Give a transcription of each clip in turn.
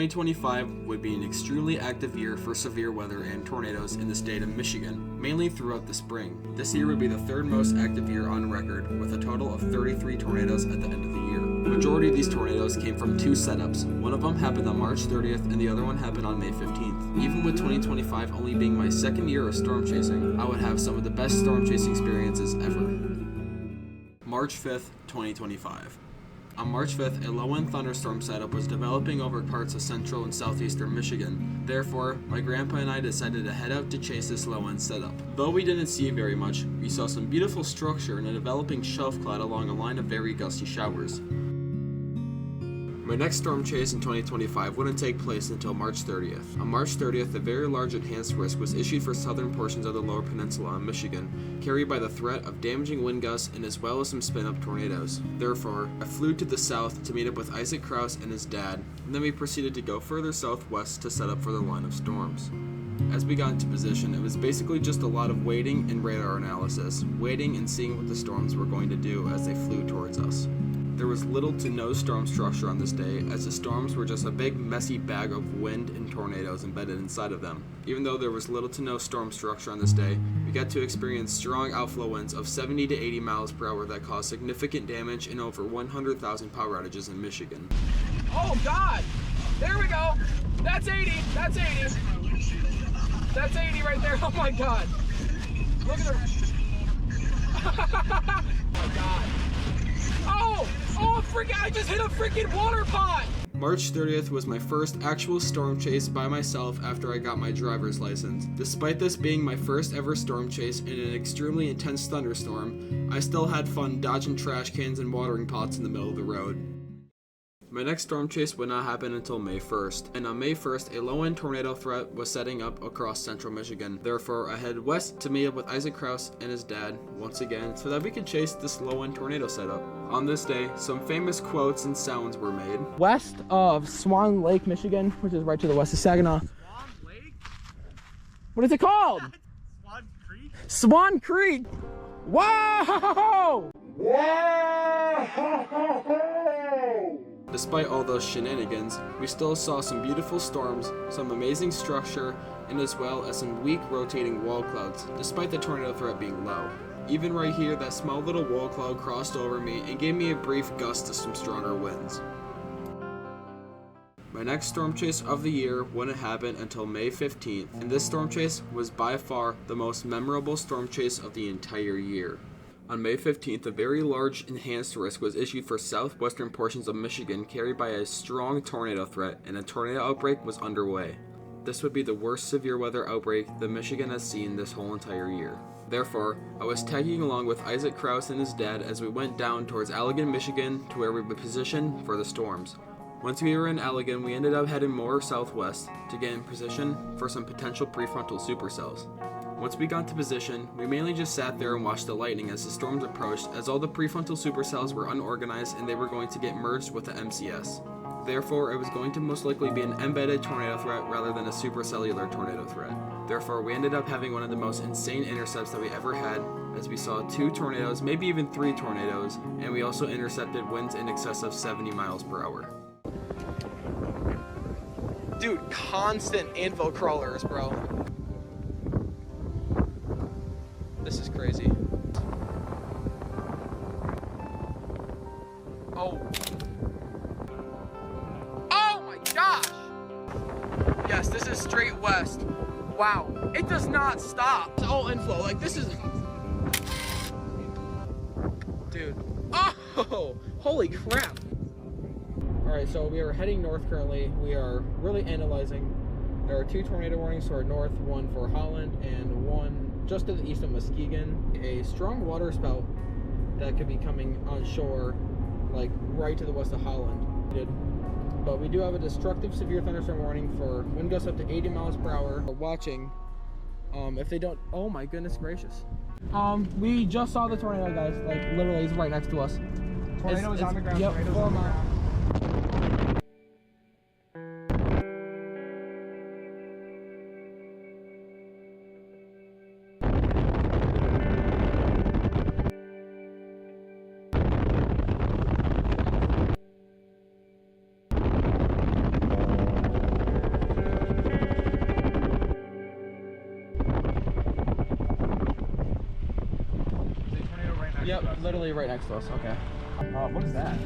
2025 would be an extremely active year for severe weather and tornadoes in the state of Michigan, mainly throughout the spring. This year would be the third most active year on record, with a total of 33 tornadoes at the end of the year. The majority of these tornadoes came from two setups. One of them happened on March 30th and the other one happened on May 15th. Even with 2025 only being my second year of storm chasing, I would have some of the best storm chasing experiences ever. March 5th, 2025. On March 5th, a low-wind thunderstorm setup was developing over parts of central and southeastern Michigan. Therefore, my grandpa and I decided to head out to chase this low-wind setup. Though we didn't see very much, we saw some beautiful structure and a developing shelf cloud along a line of very gusty showers. My next storm chase in 2025 wouldn't take place until March 30th. On March 30th, a very large enhanced risk was issued for southern portions of the lower peninsula in Michigan, carried by the threat of damaging wind gusts and as well as some spin-up tornadoes. Therefore, I flew to the south to meet up with Isaac Krauss and his dad, and then we proceeded to go further southwest to set up for the line of storms. As we got into position, it was basically just a lot of waiting and radar analysis, waiting and seeing what the storms were going to do as they flew towards us. There was little to no storm structure on this day, as the storms were just a big messy bag of wind and tornadoes embedded inside of them. Even though there was little to no storm structure on this day, we got to experience strong outflow winds of 70 to 80 miles per hour that caused significant damage and over 100,000 power outages in Michigan. Oh God! There we go! That's 80! That's 80! That's 80 right there! Oh my God! Look at her! Oh my God! Oh! Oh, I just hit a freaking water pot! March 30th was my first actual storm chase by myself after I got my driver's license. Despite this being my first ever storm chase in an extremely intense thunderstorm, I still had fun dodging trash cans and watering pots in the middle of the road. My next storm chase would not happen until May 1st, and on May 1st, a low-wind tornado threat was setting up across central Michigan. Therefore, I headed west to meet up with Isaac Krauss and his dad once again so that we could chase this low-wind tornado setup. On this day, some famous quotes and sounds were made. West of Swan Lake, Michigan, which is right to the west of Saginaw. Swan Lake? What is it called? Swan Creek? Swan Creek! Wow! Despite all those shenanigans, we still saw some beautiful storms, some amazing structure, and as well as some weak rotating wall clouds, despite the tornado threat being low. Even right here, that small little wall cloud crossed over me and gave me a brief gust of some stronger winds. My next storm chase of the year wouldn't happen until May 15th, and this storm chase was by far the most memorable storm chase of the entire year. On May 15th, a very large enhanced risk was issued for southwestern portions of Michigan carried by a strong tornado threat, and a tornado outbreak was underway. This would be the worst severe weather outbreak that Michigan has seen this whole entire year. Therefore, I was tagging along with Isaac Krauss and his dad as we went down towards Allegan, Michigan to where we would position for the storms. Once we were in Allegan, we ended up heading more southwest to get in position for some potential prefrontal supercells. Once we got to position, we mainly just sat there and watched the lightning as the storms approached, as all the prefrontal supercells were unorganized and they were going to get merged with the MCS. Therefore, it was going to most likely be an embedded tornado threat rather than a supercellular tornado threat. Therefore, we ended up having one of the most insane intercepts that we ever had, as we saw 2 tornadoes, maybe even 3 tornadoes, and we also intercepted winds in excess of 70 miles per hour. Dude, constant anvil crawlers, bro. This is crazy. Oh. Oh my gosh! Yes, this is straight west. Wow, it does not stop. It's all inflow, like this is... Dude. Oh, holy crap. All right, so we are heading north currently. We are really analyzing. There are 2 tornado warnings to our north, one for Holland and one just to the east of Muskegon. A strong water spout that could be coming on shore, like right to the west of Holland. But we do have a destructive severe thunderstorm warning for wind gusts up to 80 miles per hour. We're watching. If they don't, oh my goodness gracious. We just saw the tornado, guys. Like literally, it's right next to us. Tornadoes on the ground. Yep, Tornadoes on the ground. Yep, literally right next to us. Okay. What is that?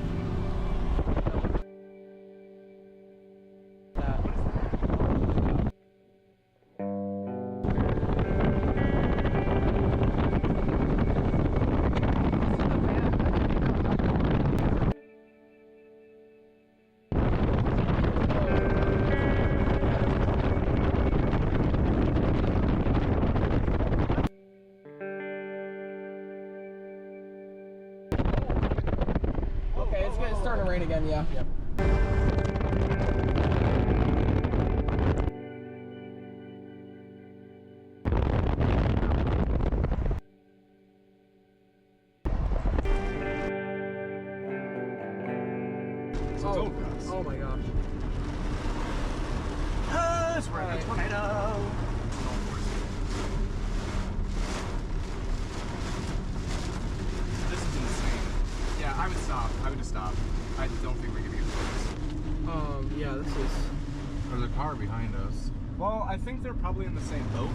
Okay, it's starting to rain again, yeah. Yep. Oh my gosh. Yes, we're in a tornado. This is insane. Yeah, I would stop. I would just stop. I don't think we're gonna get close. Yeah, this is... There's a car behind us. Well, I think they're probably in the same boat.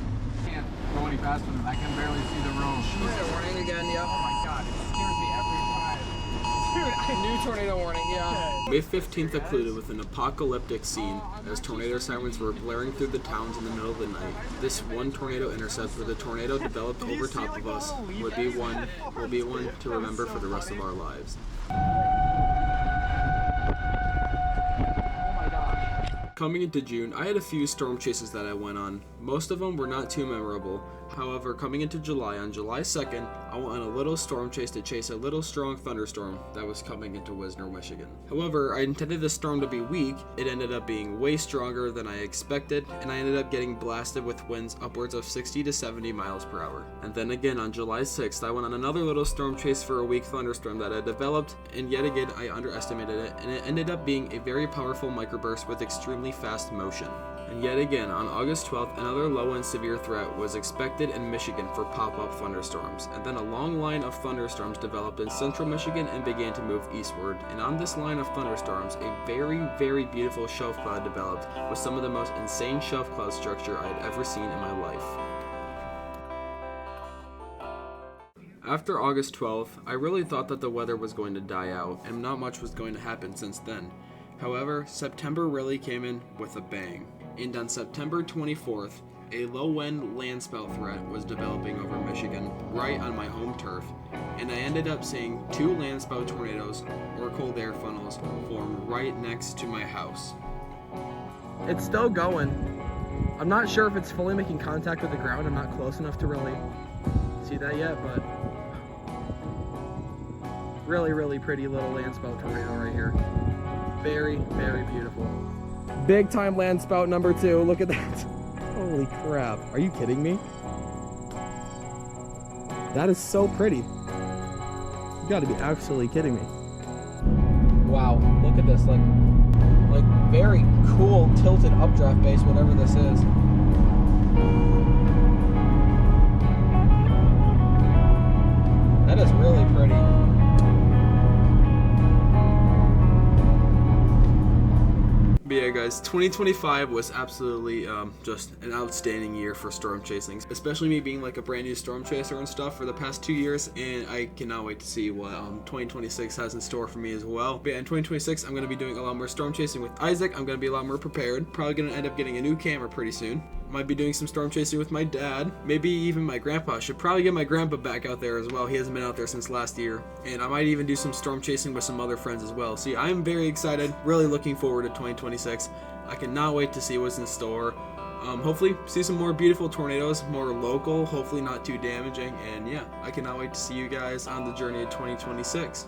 Can't go any faster than I can barely see the road. Tornado warning again, Oh yeah. my god, it scares me every time. Dude, New tornado warning, yeah. May 15th occluded with an apocalyptic scene as tornado sirens were blaring through the towns in the middle of the night. This one tornado intercept where the tornado developed over top of us will be one to remember for the rest of our lives. Coming into June, I had a few storm chases that I went on. Most of them were not too memorable. However, coming into July, on July 2nd, I went on a little storm chase to chase a little strong thunderstorm that was coming into Wisner, Michigan. However, I intended the storm to be weak. It ended up being way stronger than I expected, and I ended up getting blasted with winds upwards of 60 to 70 miles per hour. And then again, on July 6th, I went on another little storm chase for a weak thunderstorm that had developed, and yet again, I underestimated it, and it ended up being a very powerful microburst with extremely fast motion. And yet again, on August 12th, another low and severe threat was expected in Michigan for pop-up thunderstorms. And then a long line of thunderstorms developed in central Michigan and began to move eastward. And on this line of thunderstorms, a very, very beautiful shelf cloud developed with some of the most insane shelf cloud structure I had ever seen in my life. After August 12th, I really thought that the weather was going to die out and not much was going to happen since then. However, September really came in with a bang. And on September 24th, a low-wind landspout threat was developing over Michigan, right on my home turf, and I ended up seeing 2 landspout tornadoes, or cold air funnels, form right next to my house. It's still going. I'm not sure if it's fully making contact with the ground. I'm not close enough to really see that yet, but really, really pretty little landspout tornado right here. Very, very beautiful. Big time landspout number 2. Look at that. Holy crap. Are you kidding me? That is so pretty. You gotta be absolutely kidding me. Wow, look at this. Like very cool tilted updraft base, whatever this is. That is really pretty. But yeah guys, 2025 was absolutely just an outstanding year for storm chasing, especially me being like a brand new storm chaser and stuff for the past 2 years, and I cannot wait to see what 2026 has in store for me as well. But yeah, in 2026 I'm going to be doing a lot more storm chasing with Isaac. I'm going to be a lot more prepared, probably going to end up getting a new camera pretty soon. Might be doing some storm chasing with my dad, maybe even my grandpa. Should probably get my grandpa back out there as well. He hasn't been out there since last year. And I might even do some storm chasing with some other friends as well. See, I'm very excited, really looking forward to 2026. I cannot wait to see what's in store. Hopefully see some more beautiful tornadoes, more local, hopefully not too damaging. And yeah, I cannot wait to see you guys on the journey of 2026.